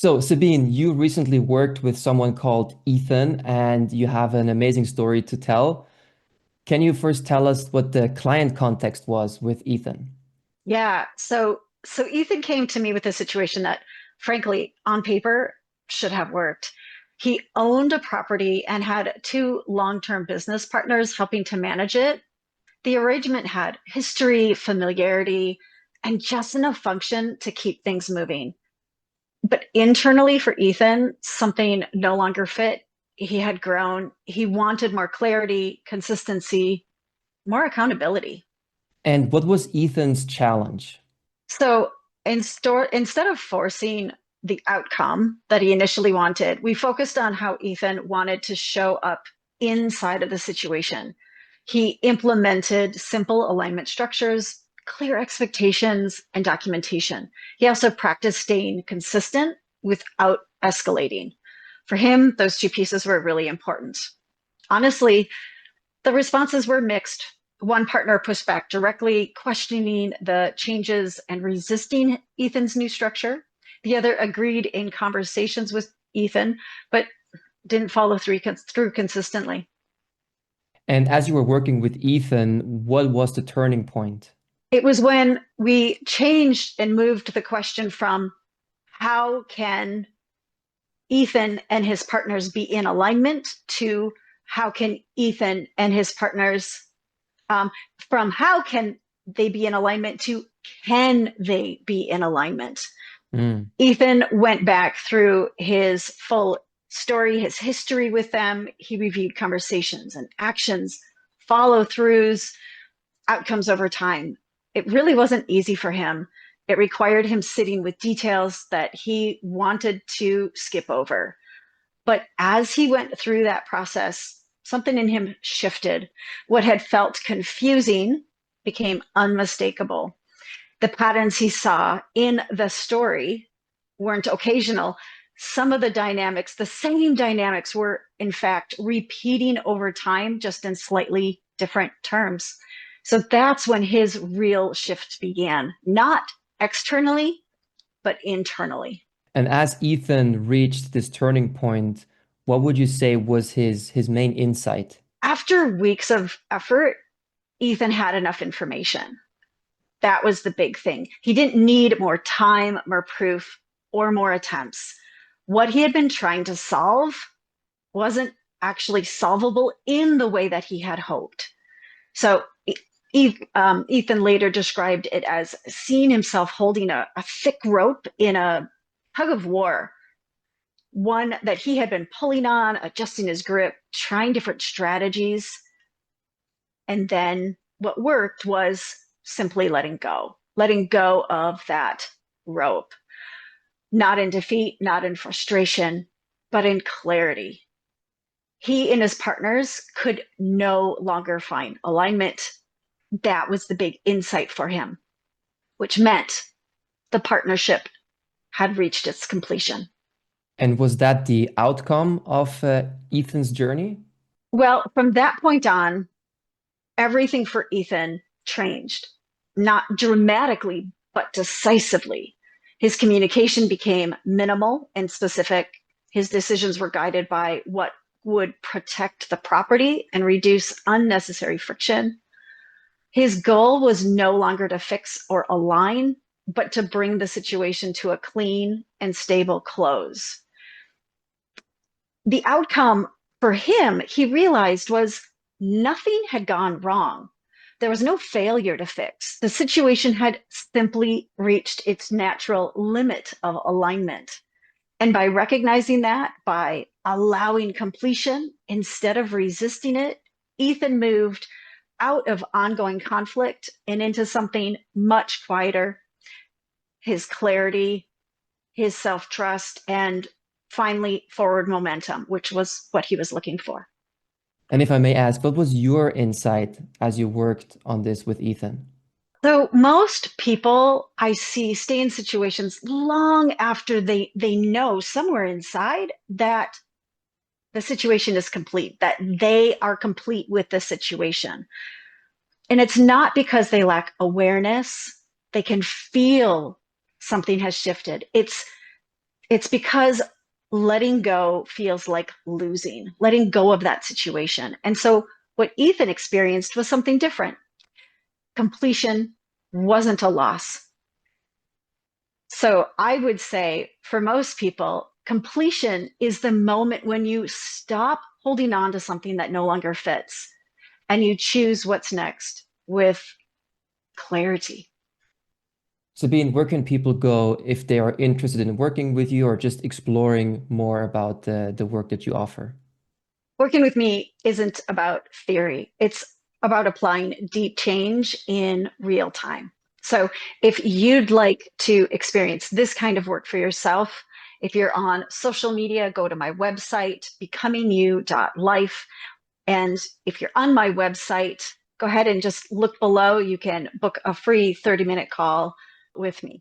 So, Sabine, you recently worked with someone called Ethan, and you have an amazing story to tell. Can you first tell us what the client context was with Ethan? Yeah. So Ethan came to me with a situation that, frankly, on paper should have worked. He owned a property and had two long-term business partners helping to manage it. The arrangement had history, familiarity, and just enough function to keep things moving. But internally for Ethan, something no longer fit. He had grown. He wanted more clarity, consistency, more accountability. And what was Ethan's challenge? So instead of forcing the outcome that he initially wanted, we focused on how Ethan wanted to show up inside of the situation. He implemented simple alignment structures, clear expectations, and documentation. He also practiced staying consistent without escalating. For him, those two pieces were really important. Honestly, the responses were mixed. One partner pushed back directly, questioning the changes and resisting Ethan's new structure. The other agreed in conversations with Ethan, but didn't follow through consistently. And as you were working with Ethan, what was the turning point? It was when we changed and moved the question from how can Ethan and his partners be in alignment to how can Ethan and his partners um, from how can they be in alignment to can they be in alignment. Mm. Ethan went back through his full story, his history with them. He reviewed conversations and actions, follow throughs, outcomes over time. It really wasn't easy for him. It required him sitting with details that he wanted to skip over. But as he went through that process, something in him shifted. What had felt confusing became unmistakable. The patterns he saw in the story weren't occasional. Some of the dynamics, the same dynamics, were in fact repeating over time, just in slightly different terms. So that's when his real shift began, not externally, but internally. And as Ethan reached this turning point, what would you say was his main insight? After weeks of effort, Ethan had enough information. That was the big thing. He didn't need more time, more proof, or more attempts. What he had been trying to solve wasn't actually solvable in the way that he had hoped. So Ethan later described it as seeing himself holding a thick rope in a tug of war, one that he had been pulling on, adjusting his grip, trying different strategies. And then what worked was simply letting go of that rope, not in defeat, not in frustration, but in clarity. He and his partners could no longer find alignment. That was the big insight for him, which meant the partnership had reached its completion. And was that the outcome of Ethan's journey? Well, from that point on, everything for Ethan changed, not dramatically, but decisively. His communication became minimal and specific. His decisions were guided by what would protect the property and reduce unnecessary friction. His goal was no longer to fix or align, but to bring the situation to a clean and stable close. The outcome for him, he realized, was nothing had gone wrong. There was no failure to fix. The situation had simply reached its natural limit of alignment. And by recognizing that, by allowing completion instead of resisting it, Ethan moved out of ongoing conflict and into something much quieter, his clarity, his self trust, and finally forward momentum, which was what he was looking for. And if I may ask, what was your insight as you worked on this with Ethan? So most people I see stay in situations long after they know somewhere inside that the situation is complete, that they are complete with the situation. And it's not because they lack awareness. They can feel something has shifted. It's It's because letting go feels like losing, letting go of that situation. And so what Ethan experienced was something different. Completion wasn't a loss. So I would say for most people, completion is the moment when you stop holding on to something that no longer fits and you choose what's next with clarity. Sabine, where can people go if they are interested in working with you or just exploring more about the work that you offer? Working with me isn't about theory, it's about applying deep change in real time. So if you'd like to experience this kind of work for yourself, if you're on social media, go to my website, becomingyou.life. And if you're on my website, go ahead and just look below. You can book a free 30-minute call with me.